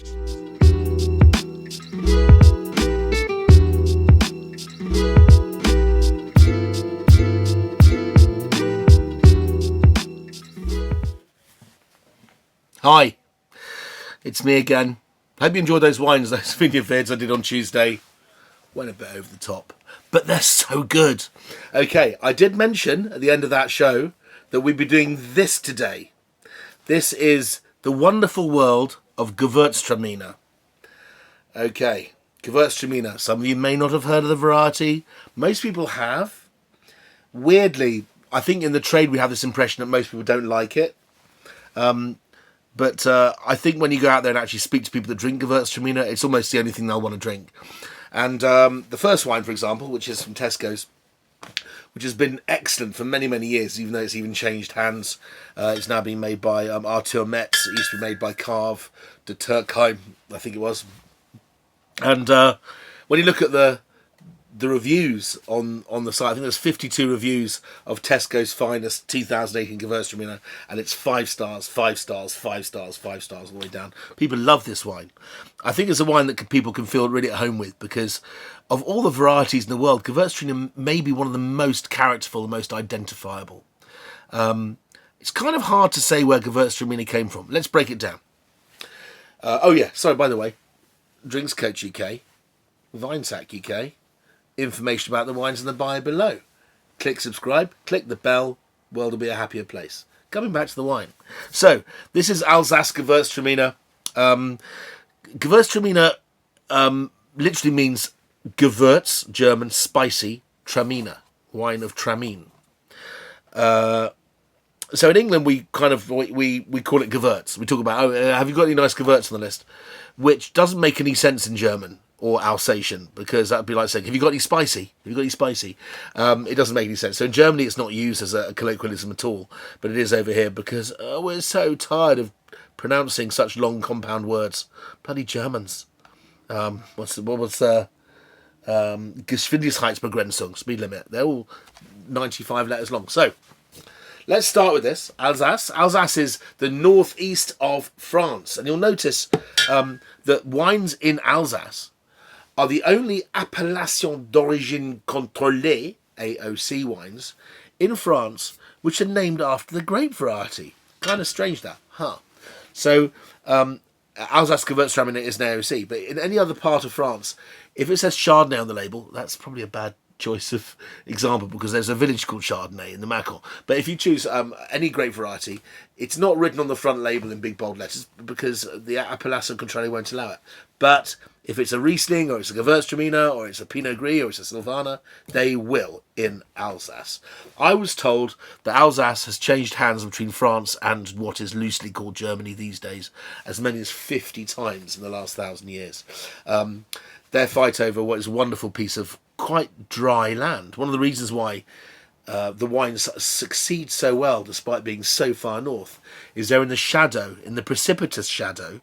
Hi, it's me again. Hope you enjoyed those wines, those vineyard vids I did on Tuesday. Went a bit over the top, but they're so good. Okay, I did mention at the end of that show that we'd be doing this today. This is the wonderful world of Gewürztraminer. Okay, Gewürztraminer. Some of you may not have heard of the variety. Most people have. Weirdly, I think in the trade we have this impression that most people don't like it. But I think when you go out there and actually speak to people that drink Gewürztraminer, it's almost the only thing they'll want to drink. And the first wine, for example, which is from Tesco's, which has been excellent for many, many years, even though it's even changed hands. It's now being made by Arthur Metz. It used to be made by Carve de Turkheim, I think it was. And when you look at the reviews on the site, I think there's 52 reviews of Tesco's finest 2018 Gewürztraminer, and it's 5 stars, 5 stars, 5 stars, 5 stars all the way down. People love this wine. I think it's a wine that people can feel really at home with, because of all the varieties in the world, Gewürztraminer may be one of the most characterful, the most identifiable. It's kind of hard to say where Gewürztraminer came from. Let's break it down. Oh yeah, sorry, by the way, Drinks Coach UK, Vinesack UK, information about the wines in the bio below. Click subscribe, click the bell, world will be a happier place. Coming back to the wine. So, this is Alsace Gewurztraminer. Gewürztraminer literally means Gewürz, German, spicy, Traminer, wine of Tramine. So in England we call it Gewürz. We talk about, have you got any nice Gewürz on the list? Which doesn't make any sense in German or Alsatian, because that would be like saying, have you got any spicy? Have you got any spicy? It doesn't make any sense. So in Germany it's not used as a colloquialism at all, but it is over here because we're so tired of pronouncing such long compound words. Bloody Germans. Geschwindigkeitsbegrenzung, speed limit. They're all 95 letters long. So let's start with this. Alsace. Alsace is the northeast of France, and you'll notice that wines in Alsace are the only appellation d'origine contrôlée, AOC wines, in France which are named after the grape variety. Kind of strange that, huh? So, Alsace Gewurztraminer is an AOC, but in any other part of France, if it says Chardonnay on the label, that's probably a bad choice of example, because there's a village called Chardonnay in the Macon. But if you choose any grape variety, it's not written on the front label in big bold letters because the Appellation Contrôlée won't allow it. But if it's a Riesling, or it's a Gewürztraminer, or it's a Pinot Gris, or it's a Sylvaner, they will in Alsace. I was told that Alsace has changed hands between France and what is loosely called Germany these days as many as 50 times in the last 1,000 years. Their fight over what is a wonderful piece of quite dry land. One of the reasons why the wines succeed so well despite being so far north is they're in the shadow, in the precipitous shadow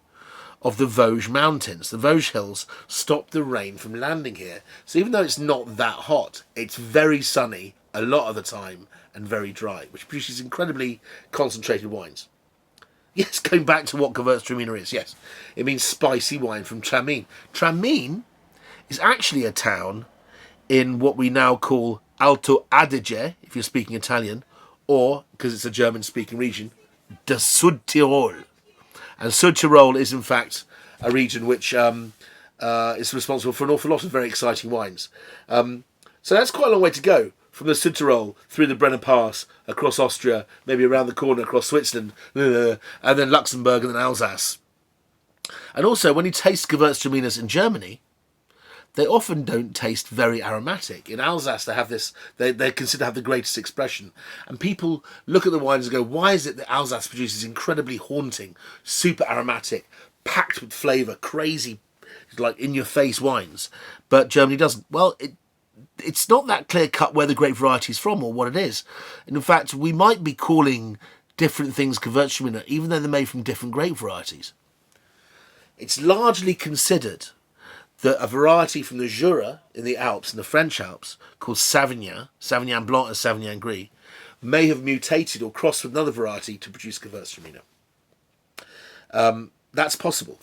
of the Vosges mountains. The Vosges hills stop the rain from landing here. So even though it's not that hot, it's very sunny a lot of the time and very dry, which produces incredibly concentrated wines. Yes, going back to what Gewürztraminer is, yes. It means spicy wine from Tramine. Tramine is actually a town in what we now call Alto Adige, if you're speaking Italian, or, because it's a German-speaking region, the Südtirol. And Südtirol is, in fact, a region which is responsible for an awful lot of very exciting wines. So that's quite a long way to go, from the Südtirol, through the Brenner Pass, across Austria, maybe around the corner, across Switzerland, and then Luxembourg, and then Alsace. And also, when you taste Gewürztraminers in Germany, they often don't taste very aromatic. In Alsace, they have this, they're considered to have the greatest expression. And people look at the wines and go, why is it that Alsace produces incredibly haunting, super aromatic, packed with flavour, crazy, like in-your-face wines, but Germany doesn't? Well, it's not that clear-cut where the grape variety is from or what it is. And in fact, we might be calling different things Gewürztraminer, even though they're made from different grape varieties. It's largely considered that a variety from the Jura in the Alps, in the French Alps, called Sauvignon, Sauvignon Blanc and Sauvignon Gris, may have mutated or crossed with another variety to produce Gewürztraminer. That's possible.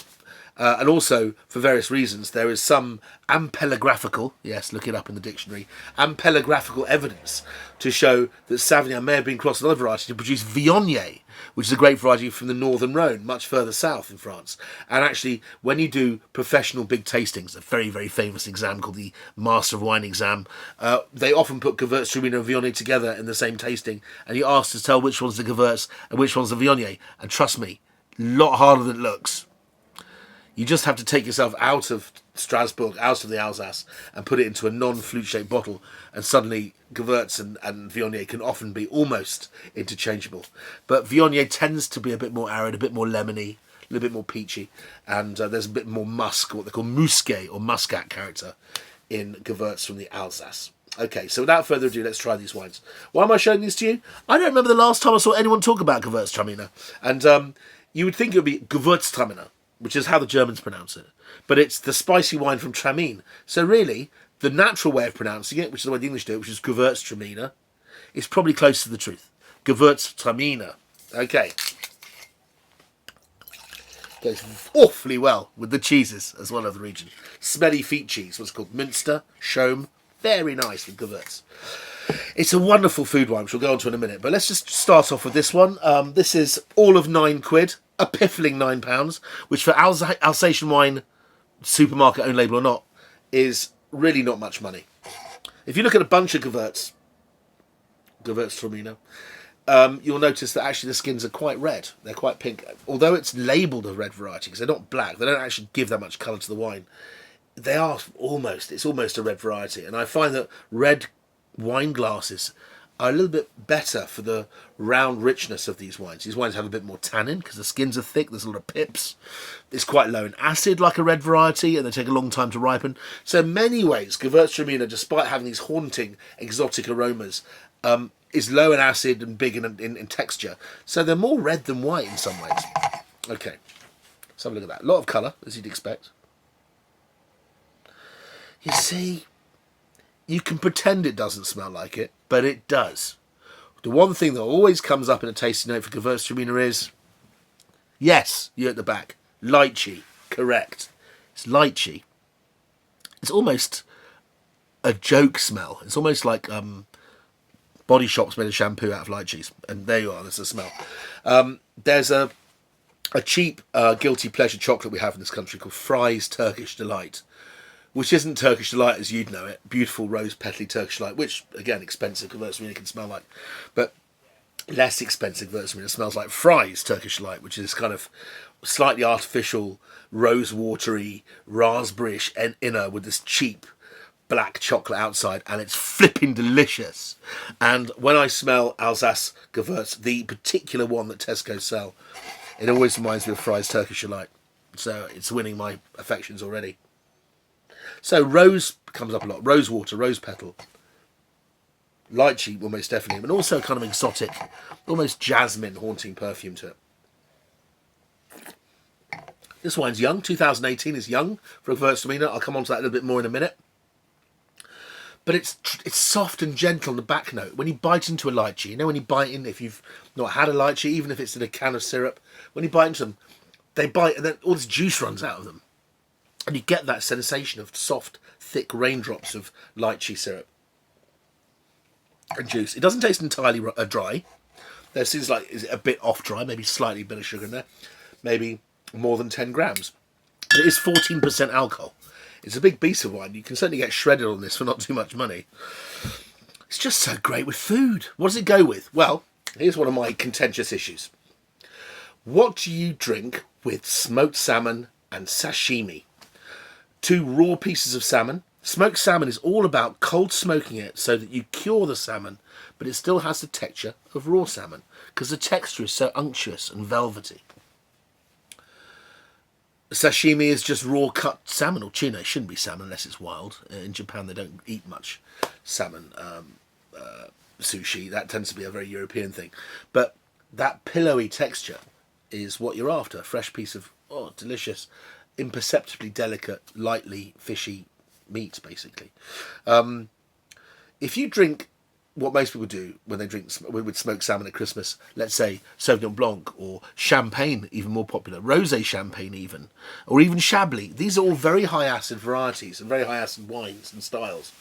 And also, for various reasons, there is some ampelographical, yes, look it up in the dictionary, ampelographical evidence to show that Sauvignon may have been crossed with another variety to produce Viognier, which is a grape variety from the northern Rhone, much further south in France. And actually, when you do professional big tastings, a very, very famous exam called the Master of Wine exam, they often put Gewürztraminer and Viognier together in the same tasting, and you ask to tell which one's the Gewürz and which one's the Viognier. And trust me, a lot harder than it looks. You just have to take yourself out of Strasbourg, out of the Alsace, and put it into a non-flute-shaped bottle, and suddenly Gewürz and Viognier can often be almost interchangeable. But Viognier tends to be a bit more arid, a bit more lemony, a little bit more peachy, and there's a bit more musk, what they call musqué or muscat character in Gewürz from the Alsace. Okay, so without further ado, let's try these wines. Why am I showing these to you? I don't remember the last time I saw anyone talk about Gewürztraminer, and you would think it would be Gewurztraminer, which is how the Germans pronounce it. But it's the spicy wine from Tramine. So really, the natural way of pronouncing it, which is the way the English do it, which is Gewürztraminer, is probably close to the truth. Gewürztraminer. Okay. Goes awfully well with the cheeses as well of the region. Smelly feet cheese, what's called Münster, Schom. Very nice with Gewürz. It's a wonderful food wine, which we'll go on to in a minute. But let's just start off with this one. This is all of £9, a piffling £9, which for Alsatian wine, supermarket own label or not, is really not much money. If you look at a bunch of Gewürztraminer, you'll notice that actually the skins are quite red. They're quite pink. Although it's labelled a red variety, because they're not black, they don't actually give that much colour to the wine. They are it's almost a red variety. And I find that red wine glasses are a little bit better for the round richness of these wines. These wines have a bit more tannin because the skins are thick, there's a lot of pips. It's quite low in acid like a red variety, and they take a long time to ripen. So in many ways, Gewürztraminer, despite having these haunting exotic aromas, is low in acid and big in texture. So they're more red than white in some ways. Okay, let's have a look at that. A lot of colour, as you'd expect. You see, you can pretend it doesn't smell like it, but it does. The one thing that always comes up in a tasting note for Gewürztraminer is, yes, you're at the back, lychee, correct. It's lychee. It's almost a joke smell. It's almost like Body Shop's made a shampoo out of lychees, and there you are, there's the smell. There's a cheap guilty pleasure chocolate we have in this country called Fry's Turkish Delight, which isn't Turkish Delight as you'd know it, beautiful rose petally Turkish Delight, which, again, expensive Gewürztraminer can smell like, but less expensive Gewürztraminer smells like Fry's Turkish Delight, which is kind of slightly artificial, rose-watery, raspberry-ish inner with this cheap black chocolate outside, and it's flipping delicious. And when I smell Alsace Gewürz, the particular one that Tesco sell, it always reminds me of Fry's Turkish Delight. So it's winning my affections already. So rose comes up a lot. Rose water, rose petal. Lychee will most definitely, but also kind of exotic, almost jasmine haunting perfume to it. This wine's young. 2018 is young for a Gewürztraminer. I'll come on to that a little bit more in a minute. But it's soft and gentle on the back note. When you bite into a lychee, you know when you bite in, if you've not had a lychee, even if it's in a can of syrup, when you bite into them, they bite and then all this juice runs out of them. And you get that sensation of soft, thick raindrops of lychee syrup and juice. It doesn't taste entirely dry. There seems like is it a bit off dry, maybe slightly a bit of sugar in there, maybe more than 10 grams. But it is 14% alcohol. It's a big beast of wine. You can certainly get shredded on this for not too much money. It's just so great with food. What does it go with? Well, here's one of my contentious issues. What do you drink with smoked salmon and sashimi? Two raw pieces of salmon. Smoked salmon is all about cold smoking it so that you cure the salmon, but it still has the texture of raw salmon because the texture is so unctuous and velvety. Sashimi is just raw cut salmon or tuna. It shouldn't be salmon unless it's wild. In Japan, they don't eat much salmon sushi. That tends to be a very European thing. But that pillowy texture is what you're after. A fresh piece of, delicious, imperceptibly delicate, lightly fishy meat, basically. If you drink what most people do when they drink with smoked salmon at Christmas, let's say Sauvignon Blanc or Champagne, even more popular, Rosé Champagne even, or even Chablis. These are all very high acid varieties and very high acid wines and styles.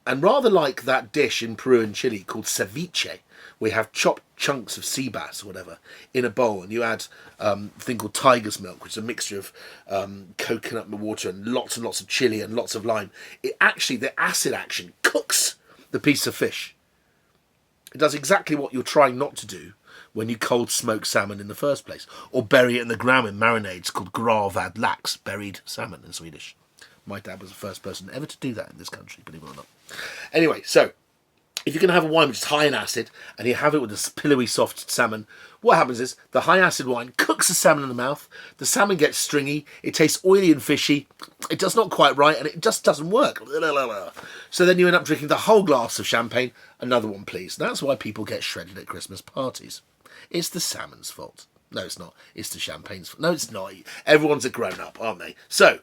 And rather like that dish in Peru and Chile called ceviche, where you have chopped chunks of sea bass or whatever in a bowl, and you add a thing called tiger's milk, which is a mixture of coconut water and lots of chili and lots of lime. It actually, the acid action cooks the piece of fish. It does exactly what you're trying not to do when you cold smoke salmon in the first place, or bury it in the ground in marinades called gravad lax, buried salmon in Swedish. My dad was the first person ever to do that in this country, believe it or not. Anyway, so if you're going to have a wine which is high in acid and you have it with this pillowy soft salmon, what happens is the high acid wine cooks the salmon in the mouth, the salmon gets stringy, it tastes oily and fishy, it does not quite right, and it just doesn't work. So then you end up drinking the whole glass of champagne. Another one, please. That's why people get shredded at Christmas parties. It's the salmon's fault. No, it's not. It's the champagne's fault. No, it's not. Everyone's a grown-up, aren't they? So,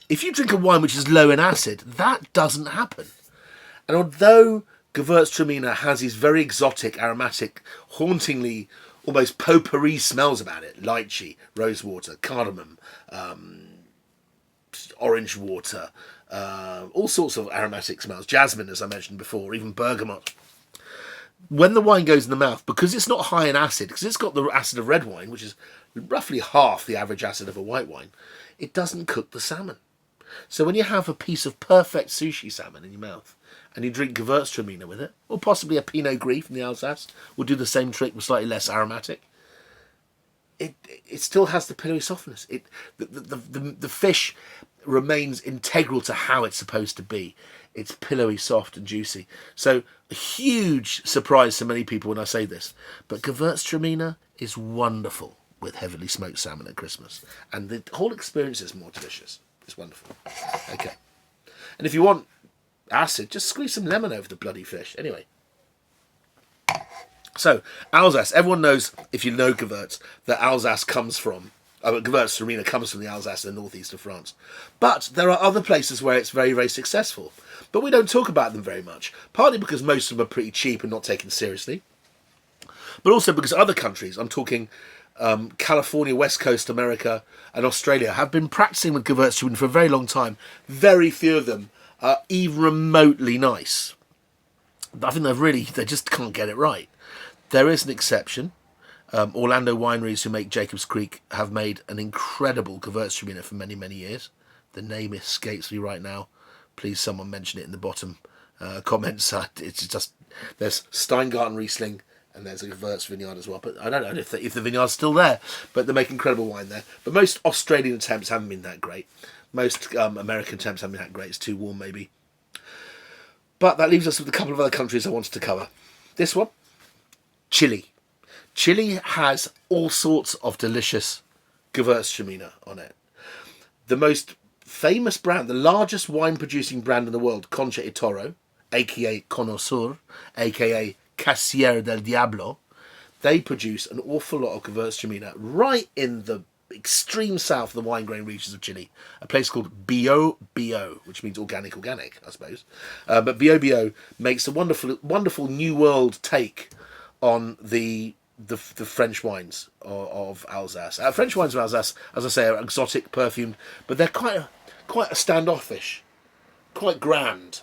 if you drink a wine which is low in acid, that doesn't happen. And although Gewürztraminer has these very exotic, aromatic, hauntingly, almost potpourri smells about it. Lychee, rosewater, cardamom, orange water, all sorts of aromatic smells. Jasmine, as I mentioned before, even bergamot. When the wine goes in the mouth, because it's not high in acid, because it's got the acid of red wine, which is roughly half the average acid of a white wine, it doesn't cook the salmon. So when you have a piece of perfect sushi salmon in your mouth, and you drink Gewürztraminer with it, or possibly a Pinot Gris from the Alsace, will do the same trick with slightly less aromatic. It still has the pillowy softness. The fish remains integral to how it's supposed to be. It's pillowy, soft and juicy. So a huge surprise to many people when I say this, but Gewürztraminer is wonderful with heavily smoked salmon at Christmas, and the whole experience is more delicious. It's wonderful. Okay, and if you want acid, just squeeze some lemon over the bloody fish. Anyway, so Alsace. Everyone knows, if you know Gewürz, that Alsace comes from Gewürztraminer comes from the Alsace in the northeast of France. But there are other places where it's very, very successful, but we don't talk about them very much. Partly because most of them are pretty cheap and not taken seriously, but also because other countries, I'm talking California, West Coast America, and Australia, have been practicing with Gewürztraminer for a very long time. Very few of them are even remotely nice. I think they just can't get it right. There is an exception. Orlando wineries who make Jacob's Creek have made an incredible Gewürztraminer for many, many years. The name escapes me right now. Please someone mention it in the bottom comments. It's just, there's Steingarten Riesling and there's a Gewürz vineyard as well. But I don't know if the vineyard's still there, but they make incredible wine there. But most Australian attempts haven't been that great. Most American attempts haven't been that great. It's too warm, maybe. But that leaves us with a couple of other countries I wanted to cover. This one, Chile. Chile has all sorts of delicious Gewürztraminer on it. The most famous brand, the largest wine-producing brand in the world, Concha y Toro, a.k.a. Connoisseur, a.k.a. Casier del Diablo, they produce an awful lot of Gewürztraminer right in the extreme south of the wine grain regions of Chile, a place called Bio, which means organic, I suppose. But Bio makes a wonderful New World take on the French wines of Alsace. French wines of Alsace, as I say, are exotic, perfumed, but they're quite a standoffish, quite grand.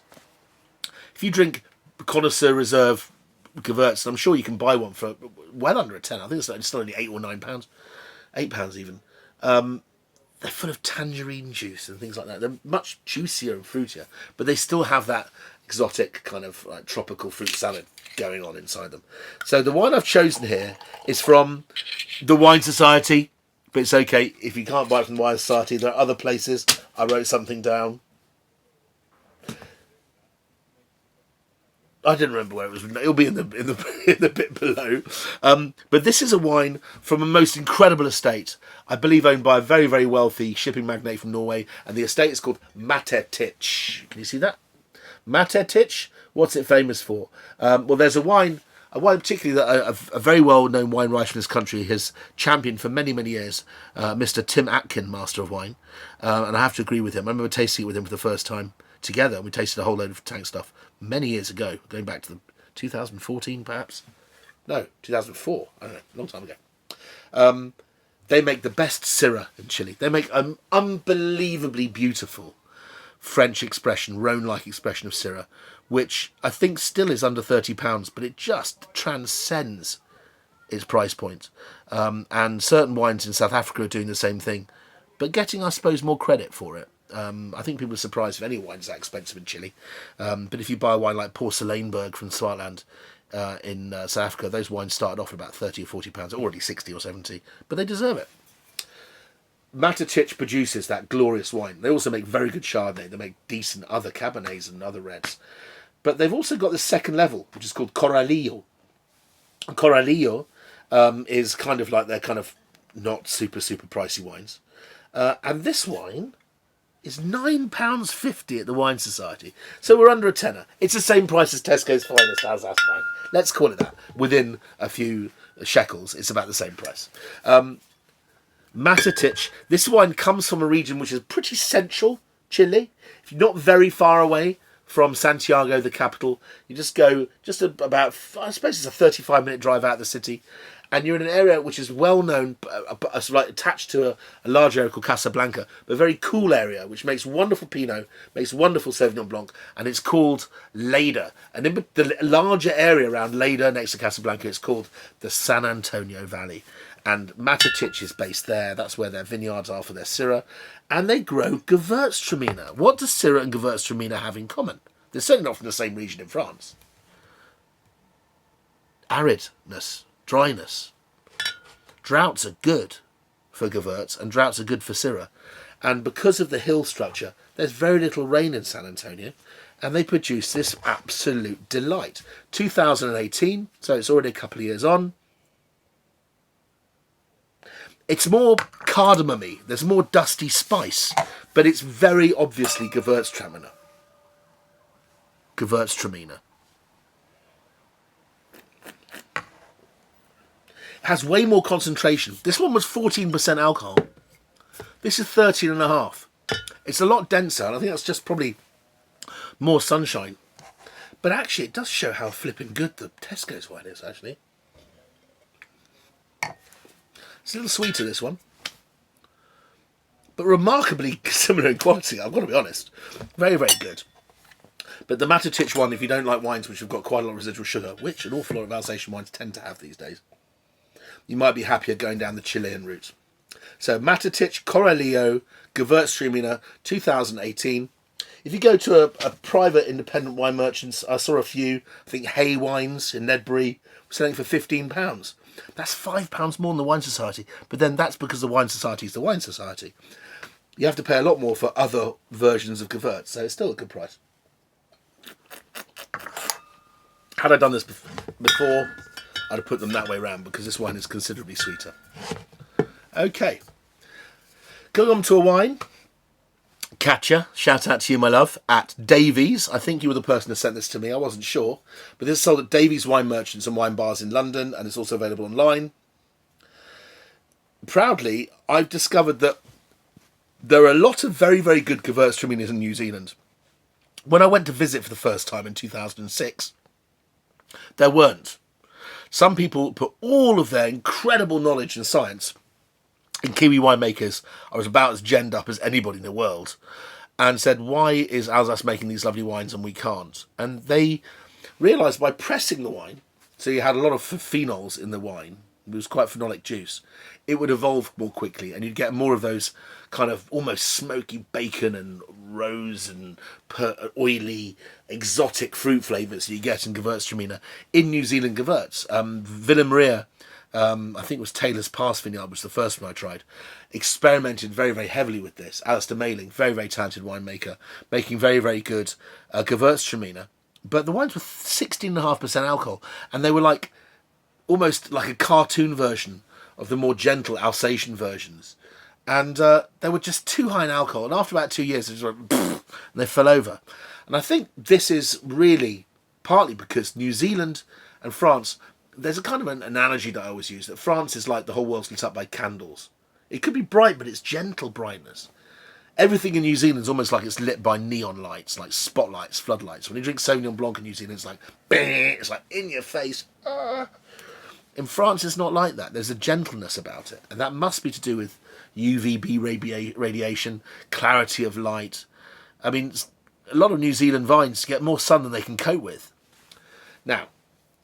If you drink Connoisseur Reserve Gewürz, I'm sure you can buy one for well under a tenner. I think it's still only £8 or £9, £8 even. They're full of tangerine juice and things like that. They're much juicier and fruitier, but they still have that exotic kind of like tropical fruit salad going on inside them. So the wine I've chosen here is from the Wine Society, but it's okay if you can't buy it from the Wine Society. There are other places. I wrote something down. I didn't remember where it was. It'll be in the bit below. But this is a wine from a most incredible estate, I believe owned by a very, very wealthy shipping magnate from Norway, and the estate is called Matetic. Can you see that? Matetic. What's it famous for? Well, there's a wine particularly that a very well-known wine writer in this country has championed for many, many years, Mr. Tim Atkin, Master of Wine, and I have to agree with him. I remember tasting it with him for the first time together, and we tasted a whole load of tank stuff. many years ago, going back to the 2014 perhaps. No, 2004. I don't know, a long time ago. They make the best Syrah in Chile. They make an unbelievably beautiful French expression, Rhone-like expression of Syrah, which I think still is under £30, but it just transcends its price point. And certain wines in South Africa are doing the same thing, but getting, I suppose, more credit for it. I think people are surprised if any wine's that expensive in Chile. But if you buy a wine like Porcelainberg from Swartland in South Africa, those wines started off at about £30 or £40, already 60 or 70, but they deserve it. Matetic produces that glorious wine. They also make very good Chardonnay. They make decent other Cabernets and other reds. But they've also got the second level, which is called Coralillo. Coralillo is kind of like their kind of not super pricey wines. And this wine is £9.50 at the Wine Society. So we're under a tenner. It's the same price as Tesco's finest Alsace wine. Let's call it that. Within a few shekels, it's about the same price. Matetic, this wine comes from a region which is pretty central, Chile. If you're not very far away from Santiago, the capital, you just go about, I suppose it's a 35-minute drive out of the city, and you're in an area which is well known, like attached to a large area called Casablanca, but a very cool area which makes wonderful Pinot, makes wonderful Sauvignon Blanc, and it's called Lleida. And in the larger area around Lleida, next to Casablanca, it's called the San Antonio Valley. And Matetic is based there. That's where their vineyards are for their Syrah. And they grow Gewürztraminer. What does Syrah and Gewürztraminer have in common? They're certainly not from the same region in France. Aridness, dryness. Droughts are good for Gewürz and droughts are good for Syrah. And because of the hill structure, there's very little rain in San Antonio. And they produce this absolute delight. 2018, so it's already a couple of years on. It's more cardamom-y, there's more dusty spice, but it's very obviously Gewürztraminer. Gewürztraminer. It has way more concentration. This one was 14% alcohol. This is 13.5. It's a lot denser, and I think that's just probably more sunshine. But actually, it does show how flipping good the Tesco's wine is, actually. It's a little sweeter, this one. But remarkably similar in quality, I've got to be honest. Very, very good. But the Matetic one, if you don't like wines which have got quite a lot of residual sugar, which an awful lot of Alsatian wines tend to have these days, you might be happier going down the Chilean route. So Matetic, Coralillo, Gewürztraminer, 2018. If you go to a private independent wine merchant, I saw a few, I think Hay Wines in Nedbury, selling for £15. That's £5 more than the Wine Society, but then that's because the Wine Society is the Wine Society. You have to pay a lot more for other versions of Gewürz, so it's still a good price. Had I done this before, I'd have put them that way round because this wine is considerably sweeter. Okay, going on to a wine. Katja, shout out to you, my love, at Davies. I think you were the person who sent this to me. I wasn't sure. But this is sold at Davies Wine Merchants and Wine Bars in London, and it's also available online. Proudly, I've discovered that there are a lot of very, very good Gewürztraminers in New Zealand. When I went to visit for the first time in 2006, there weren't. Some people put all of their incredible knowledge and science in Kiwi winemakers. I was about as genned up as anybody in the world, and said, why is Alsace making these lovely wines and we can't? And they realised by pressing the wine, so you had a lot of phenols in the wine, it was quite phenolic juice, it would evolve more quickly and you'd get more of those kind of almost smoky bacon and rose and oily exotic fruit flavours you get in Gewürztraminer in New Zealand Gewürz. Villemaria, I think it was Taylor's Pass Vineyard, was the first one I tried, experimented very, very heavily with this. Alistair Mayling, very, very talented winemaker, making very, very good Gewürztraminer. But the wines were 16.5% alcohol, and they were like almost like a cartoon version of the more gentle Alsatian versions. And they were just too high in alcohol. And after about 2 years, they just went, and they fell over. And I think this is really partly because New Zealand and France, there's a kind of an analogy that I always use, that France is like the whole world's lit up by candles. It could be bright, but it's gentle brightness. Everything in New Zealand is almost like it's lit by neon lights, like spotlights, floodlights. When you drink Sauvignon Blanc in New Zealand, it's like, bang, it's like in your face. Ah. In France, it's not like that. There's a gentleness about it. And that must be to do with UVB radiation, clarity of light. I mean, a lot of New Zealand vines get more sun than they can cope with. Now,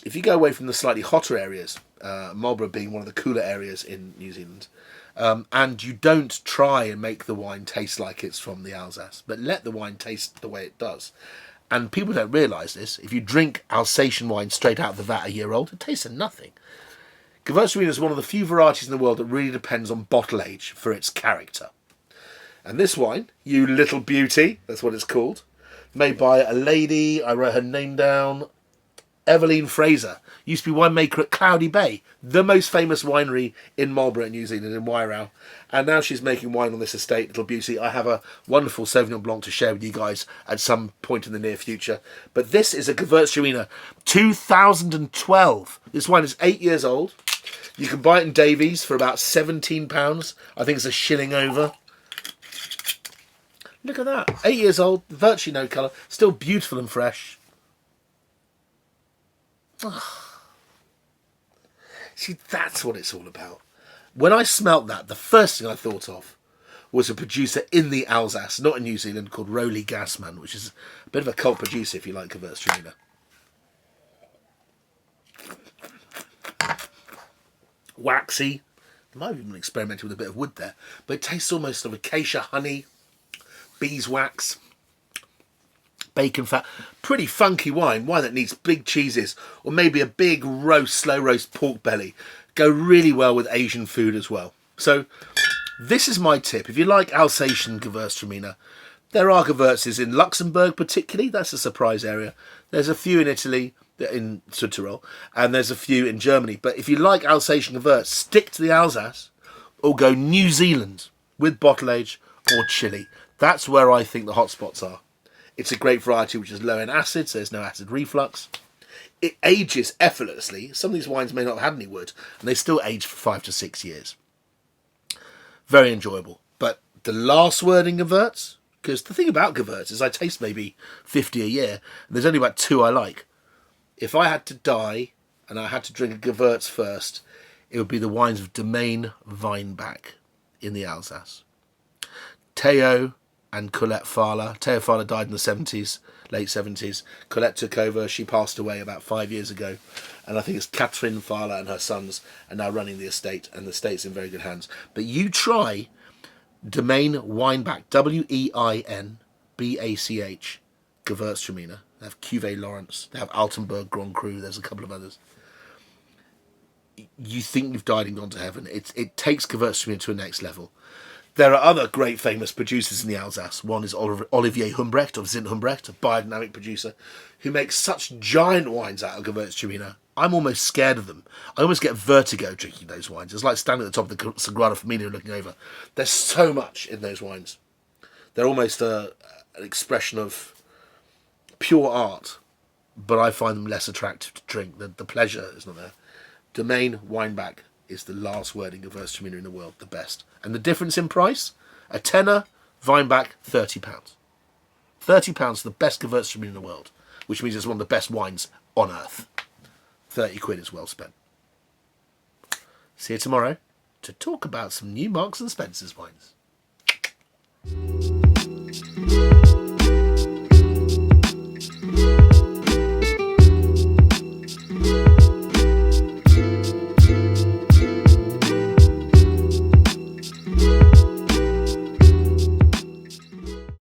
if you go away from the slightly hotter areas, Marlborough being one of the cooler areas in New Zealand, and you don't try and make the wine taste like it's from the Alsace, but let the wine taste the way it does. And people don't realise this. If you drink Alsatian wine straight out of the vat a year old, it tastes of nothing. Gewürztraminer is one of the few varieties in the world that really depends on bottle age for its character. And this wine, You Little Beauty, that's what it's called, made by a lady, I wrote her name down, Eveline Fraser, used to be winemaker at Cloudy Bay, the most famous winery in Marlborough, New Zealand, in Wairau. And now she's making wine on this estate, Little Beauty. I have a wonderful Sauvignon Blanc to share with you guys at some point in the near future. But this is a Gewürztraminer, 2012. This wine is 8 years old. You can buy it in Davies for about £17. I think it's a shilling over. Look at that. 8 years old, virtually no colour, still beautiful and fresh. See, that's what it's all about. When I smelt that, the first thing I thought of was a producer in the Alsace, not in New Zealand, called Roly Gassman, which is a bit of a cult producer if you like Gewürztraminer. Waxy. I might have even experimented with a bit of wood there, but it tastes almost of acacia honey, beeswax, bacon fat. Pretty funky wine that needs big cheeses or maybe a big roast, slow roast pork belly. Go really well with Asian food as well. So this is my tip. If you like Alsatian Gewürztraminer, there are Gewürzes in Luxembourg particularly. That's a surprise area. There's a few in Italy, in Südtirol, and there's a few in Germany. But if you like Alsatian Gewürz, stick to the Alsace or go New Zealand with bottle age or Chile. That's where I think the hotspots are. It's a great variety which is low in acids, so there's no acid reflux. It ages effortlessly. Some of these wines may not have had any wood, and they still age for 5 to 6 years. Very enjoyable. But the last word in Gewürz, because the thing about Gewürz is I taste maybe 50 a year, and there's only about 2 I like. If I had to die and I had to drink a Gewürz first, it would be the wines of Domaine Weinbach in the Alsace. Theo and Colette Fahler. Theo Fahler died in the 70s, late 70s. Colette took over. She passed away about 5 years ago. And I think it's Catherine Fahler and her sons are now running the estate, and the estate's in very good hands. But you try Domaine Weinbach, Weinbach, Gewürztraminer. They have Cuvée Lawrence. They have Altenburg Grand Cru. There's a couple of others. You think you've died and gone to heaven. It takes Gewürztraminer to a next level. There are other great famous producers in the Alsace. One is Olivier Humbrecht of Zint Humbrecht, a biodynamic producer, who makes such giant wines out of Gewürztraminer. I'm almost scared of them. I almost get vertigo drinking those wines. It's like standing at the top of the Sagrada Familia looking over. There's so much in those wines. They're almost an expression of pure art, but I find them less attractive to drink. The pleasure is not there. Domaine Weinbach is the last word in Gewürztraminer in the world, the best. And the difference in price? A tenner, Weinbach, £30. £30 for the best Gewürztraminer in the world, which means it's one of the best wines on earth. 30 quid is well spent. See you tomorrow to talk about some new Marks and Spencer's wines.